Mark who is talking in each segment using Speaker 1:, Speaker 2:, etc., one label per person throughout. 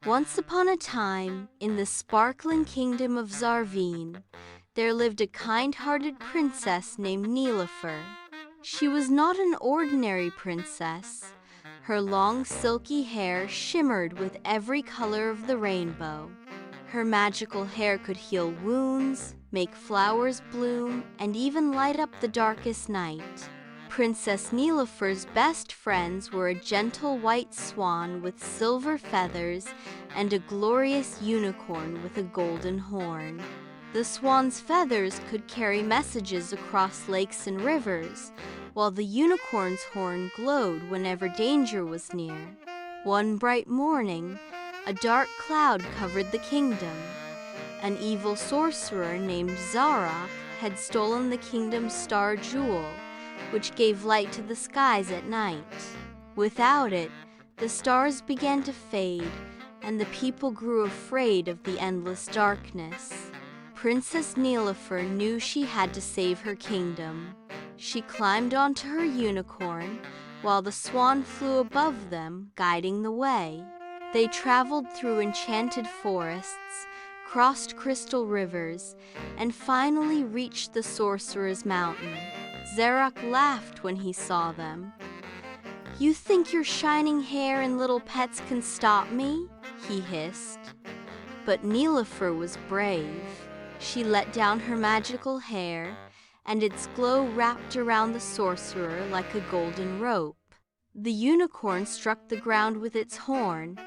Speaker 1: Once upon a time, in the sparkling kingdom of Zarveen, there lived a kind-hearted princess named Nilifer. She was not an ordinary princess. Her long silky hair shimmered with every color of the rainbow. Her magical hair could heal wounds, make flowers bloom, and even light up the darkest night. Princess Nilifer's best friends were a gentle white swan with silver feathers and a glorious unicorn with a golden horn. The swan's feathers could carry messages across lakes and rivers, while the unicorn's horn glowed whenever danger was near. One bright morning, a dark cloud covered the kingdom. An evil sorcerer named Zarok had stolen the kingdom's star jewel, which gave light to the skies at night. Without it, the stars began to fade, and the people grew afraid of the endless darkness. Princess Nilifer knew she had to save her kingdom. She climbed onto her unicorn, while the swan flew above them, guiding the way. They traveled through enchanted forests, crossed crystal rivers, and finally reached the sorcerer's mountain. Zarok laughed when he saw them. "You think your shining hair and little pets can stop me?" he hissed. But Nilifer was brave. She let down her magical hair, and its glow wrapped around the sorcerer like a golden rope. The unicorn struck the ground with its horn,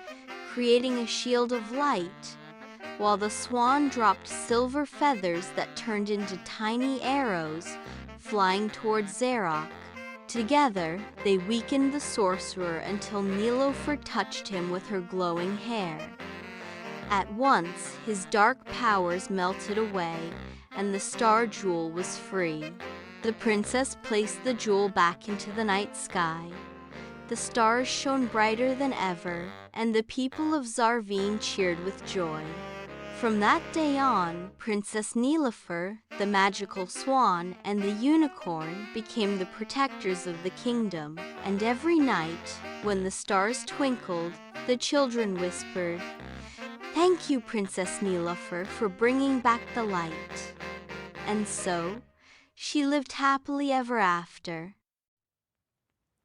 Speaker 1: creating a shield of light, while the swan dropped silver feathers that turned into tiny arrows, flying towards Zarok. Together, they weakened the sorcerer until Nilifer touched him with her glowing hair. At once, his dark powers melted away, and the star jewel was free. The princess placed the jewel back into the night sky. The stars shone brighter than ever, and the people of Zarveen cheered with joy. From that day on, Princess Nilifer, the magical swan, and the unicorn became the protectors of the kingdom, and every night, when the stars twinkled, the children whispered, "Thank you, Princess Nilifer, for bringing back the light." And so, she lived happily ever after.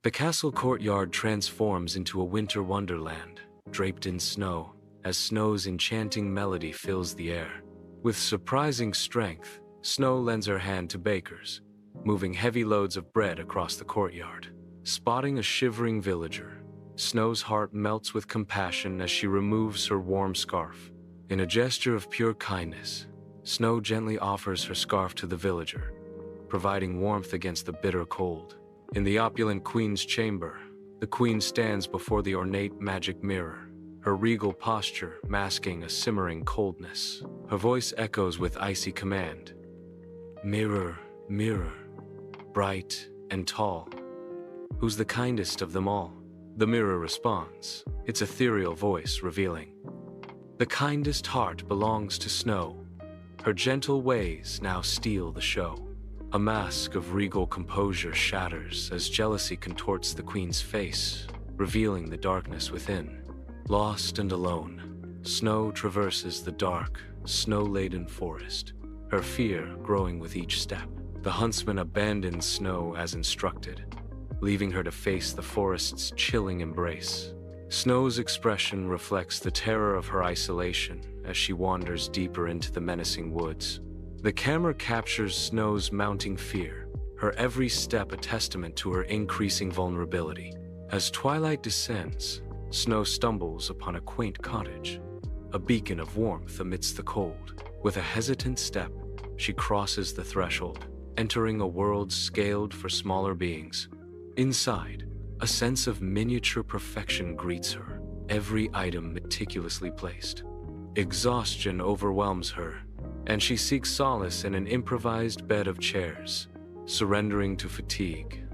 Speaker 2: The castle courtyard transforms into a winter wonderland, draped in snow, as snow's enchanting melody fills the air. With surprising strength, Snow lends her hand to bakers, moving heavy loads of bread across the courtyard. Spotting a shivering villager, Snow's heart melts with compassion as she removes her warm scarf. In a gesture of pure kindness, Snow gently offers her scarf to the villager, providing warmth against the bitter cold. In the opulent queen's chamber, the queen stands before the ornate magic mirror, her regal posture masking a simmering coldness. Her voice echoes with icy command. "Mirror, mirror, bright and tall, who's the kindest of them all?" The mirror responds, its ethereal voice revealing, "The kindest heart belongs to Snow. Her gentle ways now steal the show." A mask of regal composure shatters as jealousy contorts the queen's face, revealing the darkness within. Lost and alone, Snow traverses the dark, snow-laden forest, her fear growing with each step. The huntsman abandons Snow as instructed, leaving her to face the forest's chilling embrace. Snow's expression reflects the terror of her isolation as she wanders deeper into the menacing woods. The camera captures Snow's mounting fear, her every step a testament to her increasing vulnerability. As twilight descends, Snow stumbles upon a quaint cottage, a beacon of warmth amidst the cold. With a hesitant step, she crosses the threshold, entering a world scaled for smaller beings. Inside, a sense of miniature perfection greets her, every item meticulously placed. Exhaustion overwhelms her, and she seeks solace in an improvised bed of chairs. Surrendering to fatigue,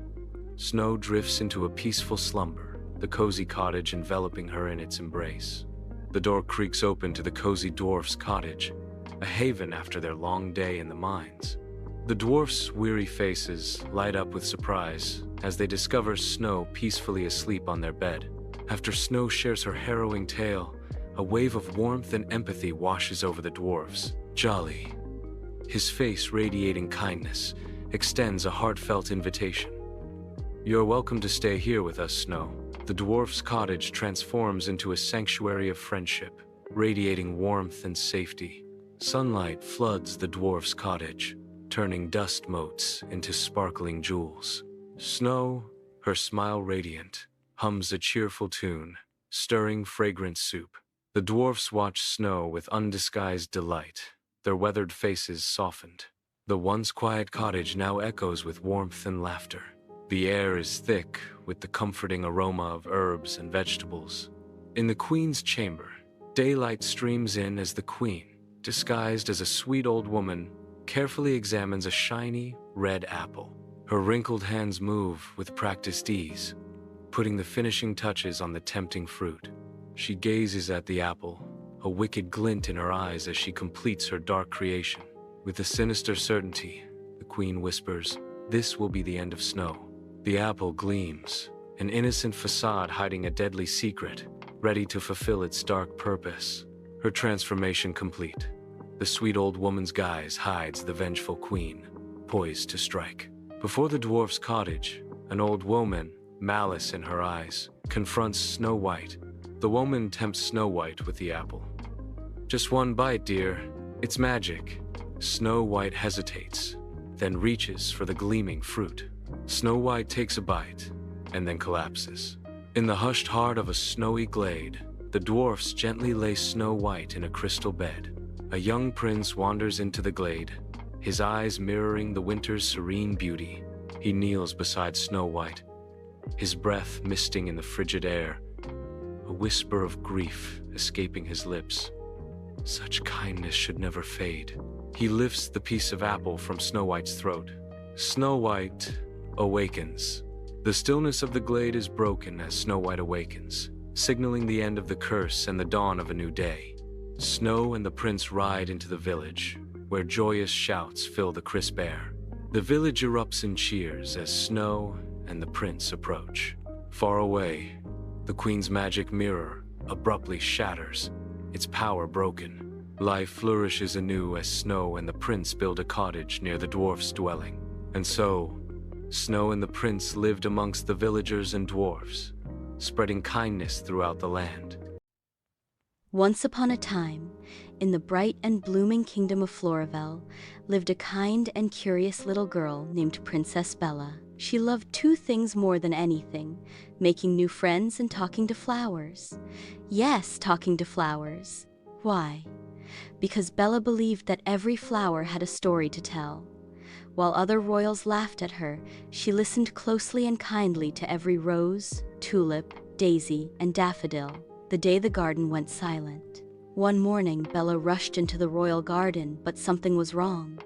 Speaker 2: Snow drifts into a peaceful slumber, the cozy cottage enveloping her in its embrace. The door creaks open to the cozy dwarf's cottage, a haven after their long day in the mines. The dwarfs' weary faces light up with surprise as they discover Snow peacefully asleep on their bed. After Snow shares her harrowing tale, a wave of warmth and empathy washes over the dwarfs. Jolly, his face radiating kindness, extends a heartfelt invitation. You're welcome to stay here with us, Snow. The dwarf's cottage transforms into a sanctuary of friendship, radiating warmth and safety. Sunlight floods the dwarf's cottage, turning dust motes into sparkling jewels. Snow, her smile radiant, hums a cheerful tune, stirring fragrant soup. The dwarfs watch Snow with undisguised delight, their weathered faces softened. The once quiet cottage now echoes with warmth and laughter. The air is thick with the comforting aroma of herbs and vegetables. In the queen's chamber, daylight streams in as the queen, disguised as a sweet old woman, carefully examines a shiny, red apple. Her wrinkled hands move with practiced ease, putting the finishing touches on the tempting fruit. She gazes at the apple, a wicked glint in her eyes as she completes her dark creation. With a sinister certainty, the queen whispers, "This will be the end of Snow." The apple gleams, an innocent facade hiding a deadly secret, ready to fulfill its dark purpose. Her transformation complete, the sweet old woman's guise hides the vengeful queen, poised to strike. Before the dwarf's cottage, an old woman, malice in her eyes, confronts Snow White. The woman tempts Snow White with the apple. "Just one bite, dear. It's magic." Snow White hesitates, then reaches for the gleaming fruit. Snow White takes a bite, and then collapses. In the hushed heart of a snowy glade, the dwarfs gently lay Snow White in a crystal bed. A young prince wanders into the glade, his eyes mirroring the winter's serene beauty. He kneels beside Snow White, his breath misting in the frigid air, a whisper of grief escaping his lips. Such kindness should never fade. He lifts the piece of apple from Snow White's throat. Snow White awakens. The stillness of the glade is broken as Snow White awakens, signaling the end of the curse and the dawn of a new day. Snow and the prince ride into the village, where joyous shouts fill the crisp air. The village erupts in cheers as Snow and the prince approach. Far away, the queen's magic mirror abruptly shatters, its power broken. Life flourishes anew as Snow and the prince build a cottage near the dwarf's dwelling. And so, Snow and the prince lived amongst the villagers and dwarfs, spreading kindness throughout the land.
Speaker 1: Once upon a time, in the bright and blooming kingdom of Floravel, lived a kind and curious little girl named Princess Bella. She loved two things more than anything: making new friends and talking to flowers. Yes, talking to flowers. Why? Because Bella believed that every flower had a story to tell. While other royals laughed at her, she listened closely and kindly to every rose, tulip, daisy, and daffodil. The day the garden went silent. One morning, Bella rushed into the royal garden, but something was wrong.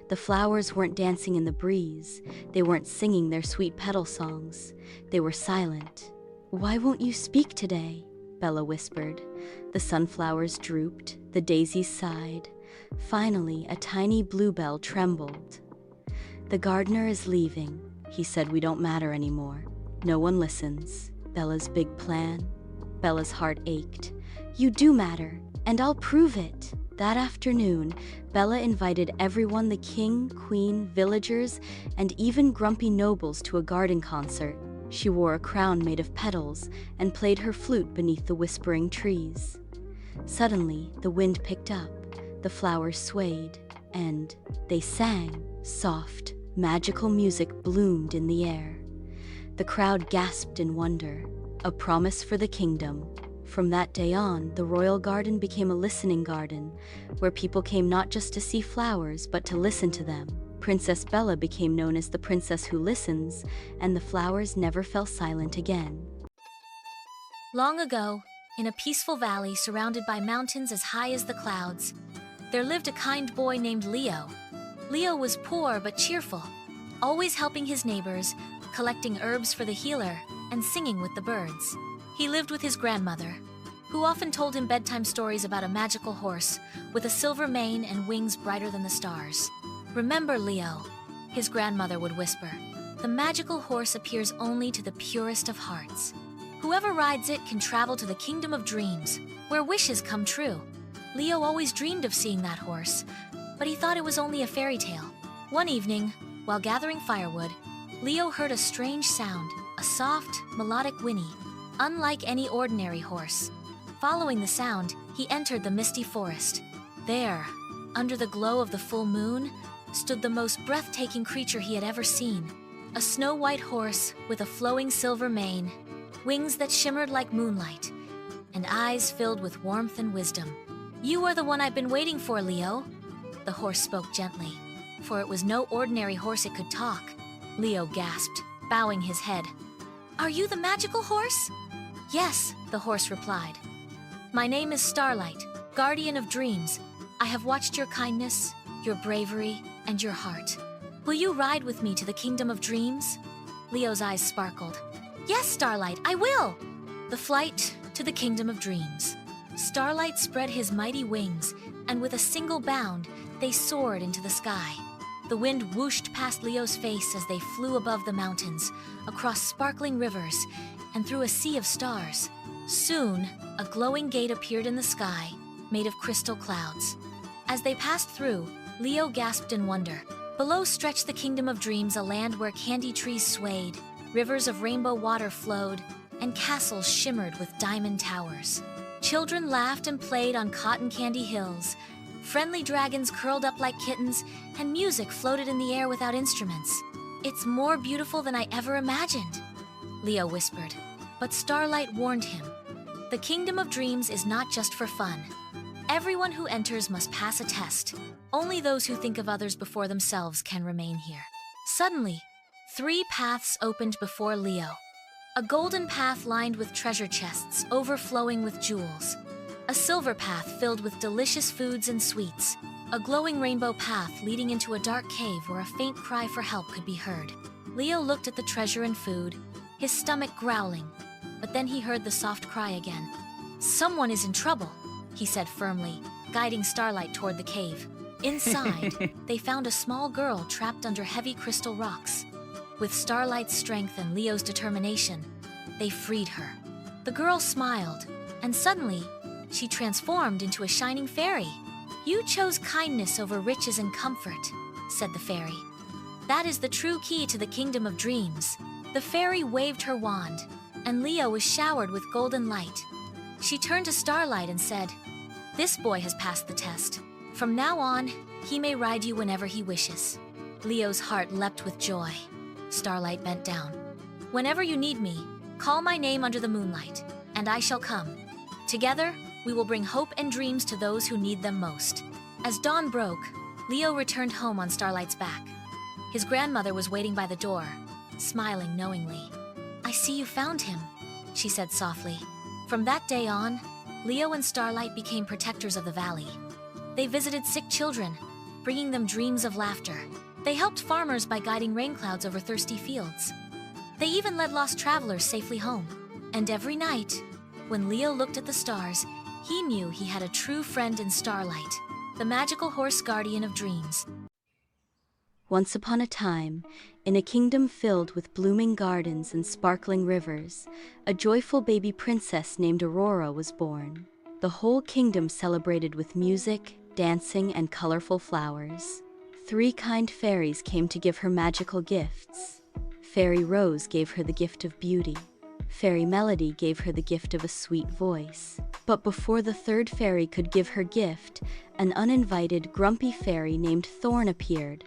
Speaker 1: The flowers weren't dancing in the breeze. They weren't singing their sweet petal songs. They were silent. "Why won't you speak today?" Bella whispered. The sunflowers drooped, the daisies sighed. Finally, a tiny bluebell trembled. "The gardener is leaving. He said we don't matter anymore. No one listens." Bella's big plan? Bella's heart ached. "You do matter, and I'll prove it." That afternoon, Bella invited everyone, the king, queen, villagers, and even grumpy nobles, to a garden concert. She wore a crown made of petals and played her flute beneath the whispering trees. Suddenly, the wind picked up, the flowers swayed, and they sang. Soft, magical music bloomed in the air. The crowd gasped in wonder. A promise for the kingdom. From that day on, the royal garden became a listening garden, where people came not just to see flowers, but to listen to them. Princess Bella became known as the princess who listens, and the flowers never fell silent again.
Speaker 3: Long ago, in a peaceful valley surrounded by mountains as high as the clouds, there lived a kind boy named Leo. Leo was poor but cheerful, always helping his neighbors, collecting herbs for the healer, and singing with the birds. He lived with his grandmother, who often told him bedtime stories about a magical horse with a silver mane and wings brighter than the stars. "Remember, Leo," his grandmother would whisper, "the magical horse appears only to the purest of hearts. Whoever rides it can travel to the kingdom of dreams, where wishes come true. Leo always dreamed of seeing that horse, but he thought it was only a fairy tale. One evening, while gathering firewood, Leo heard a strange sound, a soft, melodic whinny, unlike any ordinary horse. Following the sound, he entered the misty forest. There, under the glow of the full moon, stood the most breathtaking creature he had ever seen. A snow-white horse with a flowing silver mane, wings that shimmered like moonlight, and eyes filled with warmth and wisdom. "You are the one I've been waiting for, Leo," the horse spoke gently, for it was no ordinary horse it could talk. Leo gasped, bowing his head. "Are you the magical horse?" "Yes," the horse replied. "My name is Starlight, guardian of dreams. I have watched your kindness, your bravery, and your heart. Will you ride with me to the kingdom of dreams?" Leo's eyes sparkled. "Yes, Starlight, I will!" The flight to the kingdom of dreams. Starlight spread his mighty wings, and with a single bound, they soared into the sky. The wind whooshed past Leo's face as they flew above the mountains, across sparkling rivers, and through a sea of stars. Soon, a glowing gate appeared in the sky, made of crystal clouds. As they passed through, Leo gasped in wonder. Below stretched the kingdom of dreams, a land where candy trees swayed, rivers of rainbow water flowed, and castles shimmered with diamond towers. Children laughed and played on cotton candy hills. Friendly dragons curled up like kittens, and music floated in the air without instruments. "It's more beautiful than I ever imagined," Leo whispered. But Starlight warned him. "The kingdom of dreams is not just for fun. Everyone who enters must pass a test. Only those who think of others before themselves can remain here." Suddenly, 3 paths opened before Leo. A golden path lined with treasure chests, overflowing with jewels. A silver path filled with delicious foods and sweets. A glowing rainbow path leading into a dark cave where a faint cry for help could be heard. Leo looked at the treasure and food, his stomach growling, but then he heard the soft cry again. "Someone is in trouble," he said firmly, guiding Starlight toward the cave. Inside, they found a small girl trapped under heavy crystal rocks. With Starlight's strength and Leo's determination, they freed her. The girl smiled, and suddenly, she transformed into a shining fairy. "You chose kindness over riches and comfort," said the fairy. "That is the true key to the kingdom of dreams." The fairy waved her wand, and Leo was showered with golden light. She turned to Starlight and said, "This boy has passed the test. From now on, he may ride you whenever he wishes." Leo's heart leapt with joy. Starlight bent down. "Whenever you need me, call my name under the moonlight, and I shall come. Together, we will bring hope and dreams to those who need them most." As dawn broke, Leo returned home on Starlight's back. His grandmother was waiting by the door, smiling knowingly. "I see you found him," she said softly. From that day on, Leo and Starlight became protectors of the valley. They visited sick children, bringing them dreams of laughter. They helped farmers by guiding rain clouds over thirsty fields. They even led lost travelers safely home. And every night, when Leo looked at the stars, he knew he had a true friend in Starlight, the magical horse guardian of dreams.
Speaker 1: Once upon a time, in a kingdom filled with blooming gardens and sparkling rivers, a joyful baby princess named Aurora was born. The whole kingdom celebrated with music, dancing, and colorful flowers. 3 kind fairies came to give her magical gifts. Fairy Rose gave her the gift of beauty. Fairy Melody gave her the gift of a sweet voice. But before the 3rd fairy could give her gift, an uninvited, grumpy fairy named Thorn appeared.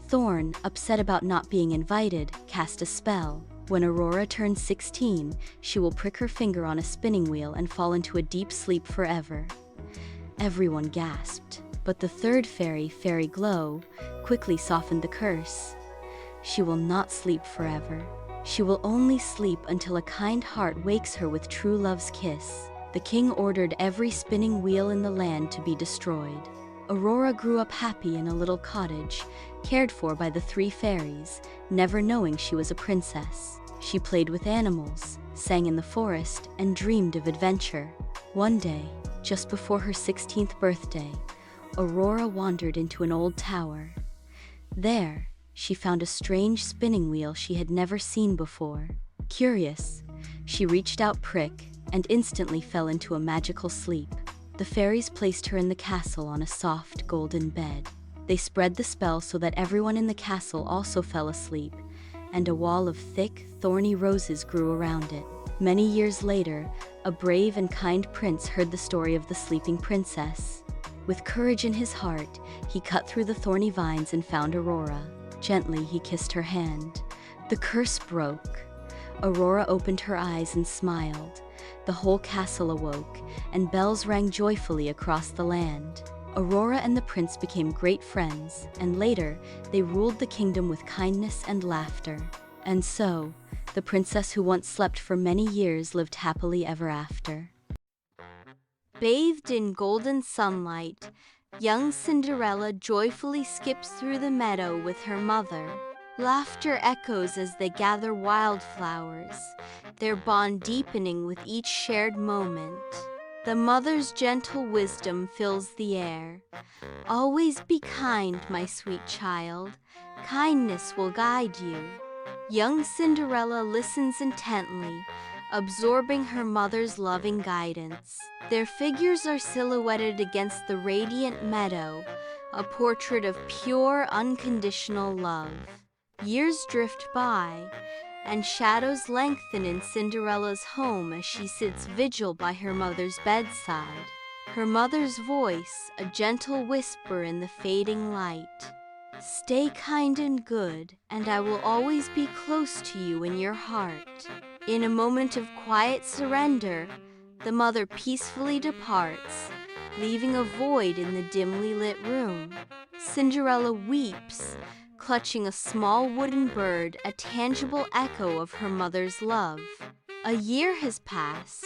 Speaker 1: Thorn, upset about not being invited, cast a spell. When Aurora turns 16, she will prick her finger on a spinning wheel and fall into a deep sleep forever. Everyone gasped, but the 3rd fairy, Fairy Glow, quickly softened the curse. She will not sleep forever. She will only sleep until a kind heart wakes her with true love's kiss. The king ordered every spinning wheel in the land to be destroyed. Aurora grew up happy in a little cottage, cared for by the 3 fairies, never knowing she was a princess. She played with animals, sang in the forest, and dreamed of adventure. One day, just before her 16th birthday, Aurora wandered into an old tower. There, she found a strange spinning wheel she had never seen before. Curious, She reached out Prick and instantly fell into a magical sleep. The fairies placed her in the castle on a soft golden bed. They spread the spell so that everyone in the castle also fell asleep, and a wall of thick, thorny roses grew around it. Many years later, a brave and kind prince heard the story of the sleeping princess. With courage in his heart, he cut through the thorny vines and found Aurora. Gently, he kissed her hand. The curse broke. Aurora opened her eyes and smiled. The whole castle awoke, and bells rang joyfully across the land. Aurora and the prince became great friends, and later, they ruled the kingdom with kindness and laughter. And so, the princess who once slept for many years lived happily ever after.
Speaker 4: Bathed in golden sunlight, young Cinderella joyfully skips through the meadow with her mother. Laughter echoes as they gather wildflowers, their bond deepening with each shared moment. The mother's gentle wisdom fills the air. Always be kind, my sweet child. Kindness will guide you. Young Cinderella listens intently, absorbing her mother's loving guidance. Their figures are silhouetted against the radiant meadow, a portrait of pure, unconditional love. Years drift by, and shadows lengthen in Cinderella's home as she sits vigil by her mother's bedside. Her mother's voice, a gentle whisper in the fading light. Stay kind and good, and I will always be close to you in your heart. In a moment of quiet surrender, the mother peacefully departs, leaving a void in the dimly lit room. Cinderella weeps, clutching a small wooden bird, a tangible echo of her mother's love. A year has passed,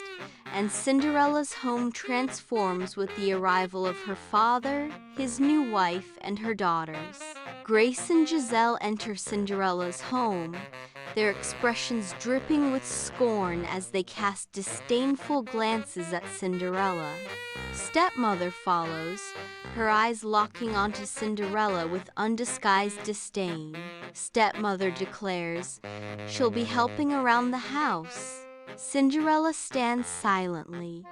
Speaker 4: and Cinderella's home transforms with the arrival of her father, his new wife, and her daughters. Grace and Giselle enter Cinderella's home, their expressions dripping with scorn as they cast disdainful glances at Cinderella. Stepmother follows, her eyes locking onto Cinderella with undisguised disdain. Stepmother declares she'll be helping around the house. Cinderella stands silently,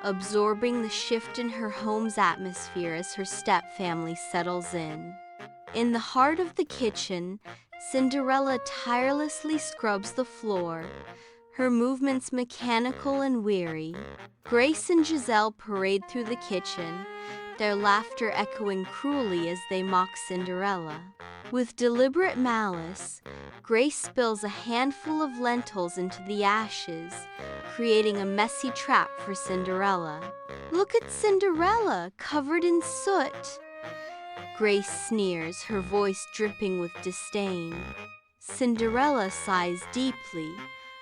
Speaker 4: absorbing the shift in her home's atmosphere as her stepfamily settles in. In the heart of the kitchen, Cinderella tirelessly scrubs the floor, her movements mechanical and weary. Grace and Giselle parade through the kitchen, their laughter echoing cruelly as they mock Cinderella. With deliberate malice, Grace spills a handful of lentils into the ashes, creating a messy trap for Cinderella. Look at Cinderella, covered in soot. Grace sneers, her voice dripping with disdain. Cinderella sighs deeply,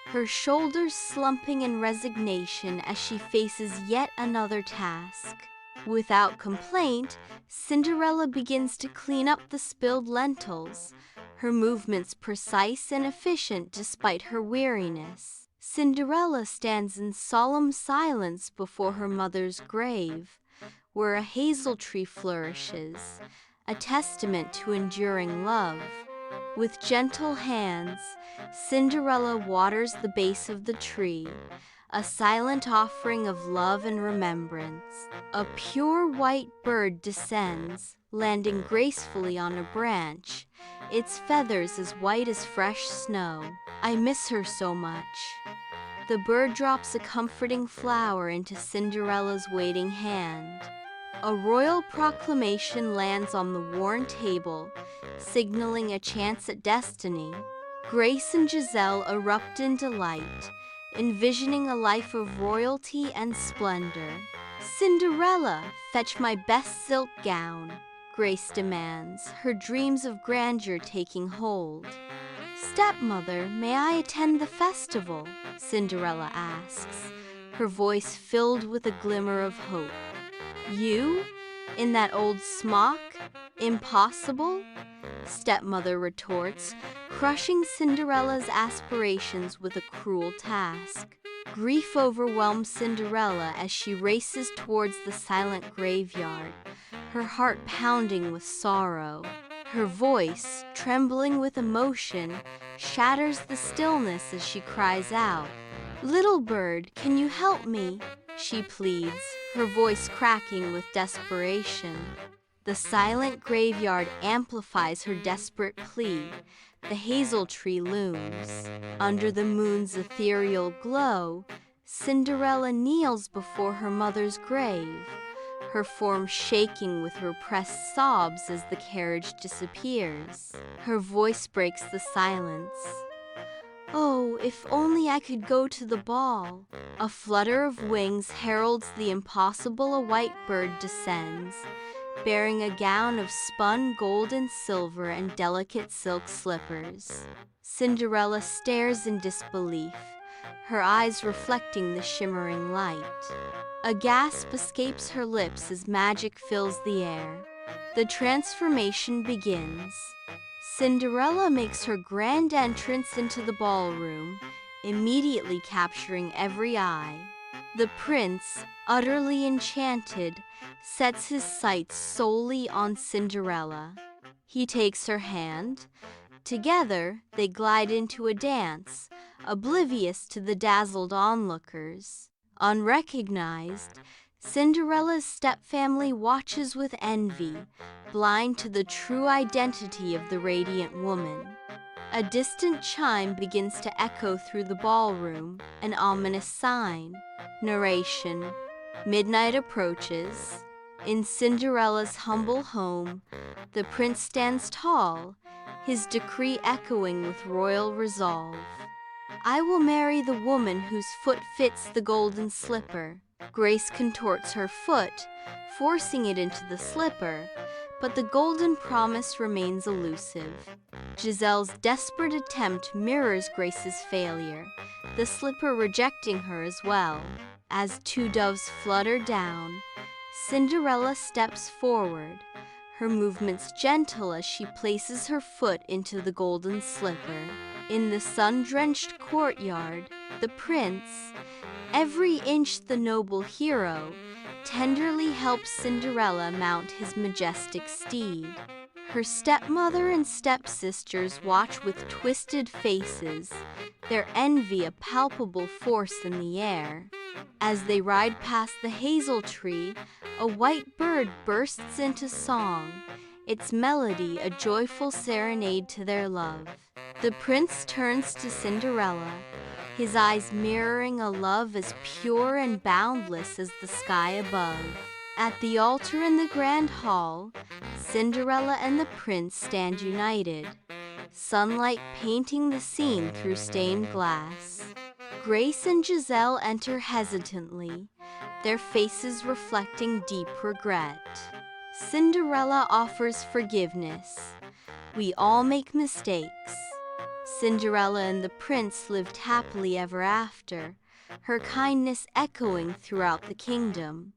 Speaker 4: her shoulders slumping in resignation as she faces yet another task. Without complaint, Cinderella begins to clean up the spilled lentils, her movements precise and efficient despite her weariness. Cinderella stands in solemn silence before her mother's grave, where a hazel tree flourishes, a testament to enduring love. With gentle hands, Cinderella waters the base of the tree, a silent offering of love and remembrance. A pure white bird descends, landing gracefully on a branch, its feathers as white as fresh snow. I miss her so much. The bird drops a comforting flower into Cinderella's waiting hand. A royal proclamation lands on the worn table, signaling a chance at destiny. Grace and Giselle erupt in delight, envisioning a life of royalty and splendor. Cinderella, fetch my best silk gown, Grace demands, her dreams of grandeur taking hold. Stepmother, may I attend the festival? Cinderella asks, her voice filled with a glimmer of hope. You? In that old smock? Impossible? Stepmother retorts, crushing Cinderella's aspirations with a cruel task. Grief overwhelms Cinderella as she races towards the silent graveyard, her heart pounding with sorrow. Her voice, trembling with emotion, shatters the stillness as she cries out, Little bird, can you help me? She pleads, her voice cracking with desperation. The silent graveyard amplifies her desperate plea. The hazel tree looms. Under the moon's ethereal glow, Cinderella kneels before her mother's grave, her form shaking with repressed sobs as the carriage disappears. Her voice breaks the silence. Oh, if only I could go to the ball. A flutter of wings heralds the impossible. A white bird descends, bearing a gown of spun gold and silver and delicate silk slippers. Cinderella stares in disbelief, her eyes reflecting the shimmering light. A gasp escapes her lips as magic fills the air. The transformation begins. Cinderella makes her grand entrance into the ballroom, immediately capturing every eye. The prince, utterly enchanted, sets his sights solely on Cinderella. He takes her hand. Together, they glide into a dance, oblivious to the dazzled onlookers. Unrecognized, Cinderella's stepfamily watches with envy, blind to the true identity of the radiant woman. A distant chime begins to echo through the ballroom, an ominous sign. Narration: midnight approaches. In Cinderella's humble home, the prince stands tall, his decree echoing with royal resolve. I will marry the woman whose foot fits the golden slipper. Grace contorts her foot, forcing it into the slipper, but the golden promise remains elusive. Giselle's desperate attempt mirrors Grace's failure, the slipper rejecting her as well. As two doves flutter down, Cinderella steps forward, her movements gentle as she places her foot into the golden slipper. In the sun-drenched courtyard, the prince, every inch the noble hero, tenderly helps Cinderella mount his majestic steed. Her stepmother and stepsisters watch with twisted faces, their envy a palpable force in the air. As they ride past the hazel tree, a white bird bursts into song, its melody a joyful serenade to their love. The prince turns to Cinderella, his eyes mirroring a love as pure and boundless as the sky above. At the altar in the grand hall, Cinderella and the prince stand united, sunlight painting the scene through stained glass. Grace and Giselle enter hesitantly, their faces reflecting deep regret. Cinderella offers forgiveness. We all make mistakes. Cinderella and the prince lived happily ever after, her kindness echoing throughout the kingdom.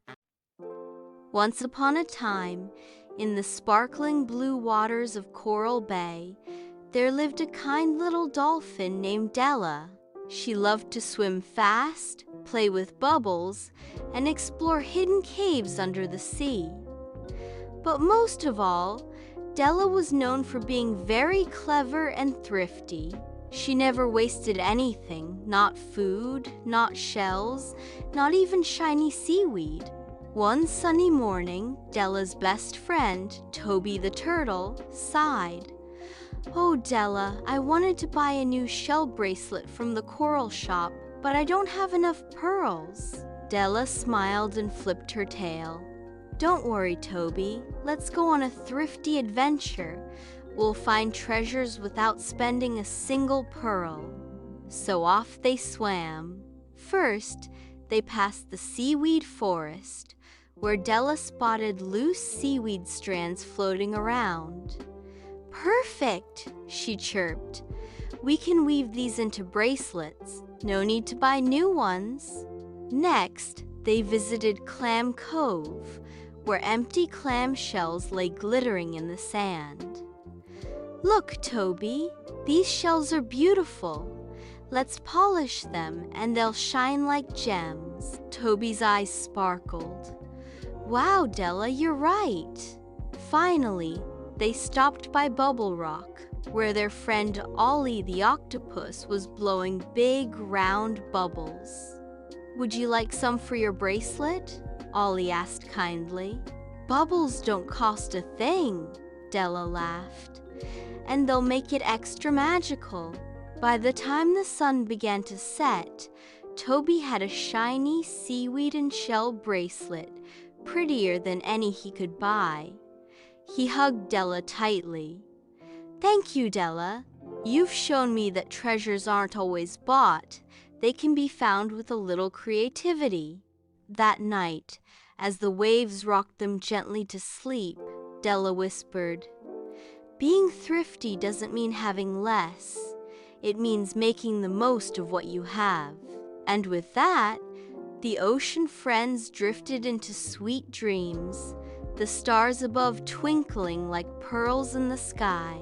Speaker 4: Once upon a time, in the sparkling blue waters of Coral Bay, there lived a kind little dolphin named Dela. She loved to swim fast, play with bubbles, and explore hidden caves under the sea. But most of all, Dela was known for being very clever and thrifty. She never wasted anything, not food, not shells, not even shiny seaweed. One sunny morning, Dela's best friend, Toby the turtle, sighed. Oh, Dela, I wanted to buy a new shell bracelet from the coral shop, but I don't have enough pearls. Dela smiled and flipped her tail. Don't worry, Toby. Let's go on a thrifty adventure. We'll find treasures without spending a single pearl. So off they swam. First, they passed the seaweed forest, where Dela spotted loose seaweed strands floating around. Perfect, she chirped. We can weave these into bracelets. No need to buy new ones. Next, they visited Clam Cove, where empty clam shells lay glittering in the sand. Look, Toby, these shells are beautiful. Let's polish them and they'll shine like gems. Toby's eyes sparkled. Wow, Dela, you're right. Finally, they stopped by Bubble Rock,
Speaker 1: where their friend Ollie the octopus was blowing big round bubbles. "Would you like some for your bracelet?" Ollie asked kindly. "Bubbles don't cost a thing," Dela laughed, "and they'll make it extra magical." By the time the sun began to set, Toby had a shiny seaweed and shell bracelet, prettier than any he could buy. He hugged Dela tightly. "Thank you, Dela. You've shown me that treasures aren't always bought. They can be found with a little creativity." That night, as the waves rocked them gently to sleep, Dela whispered, "Being thrifty doesn't mean having less. It means making the most of what you have." And with that, the ocean friends drifted into sweet dreams, the stars above twinkling like pearls in the sky.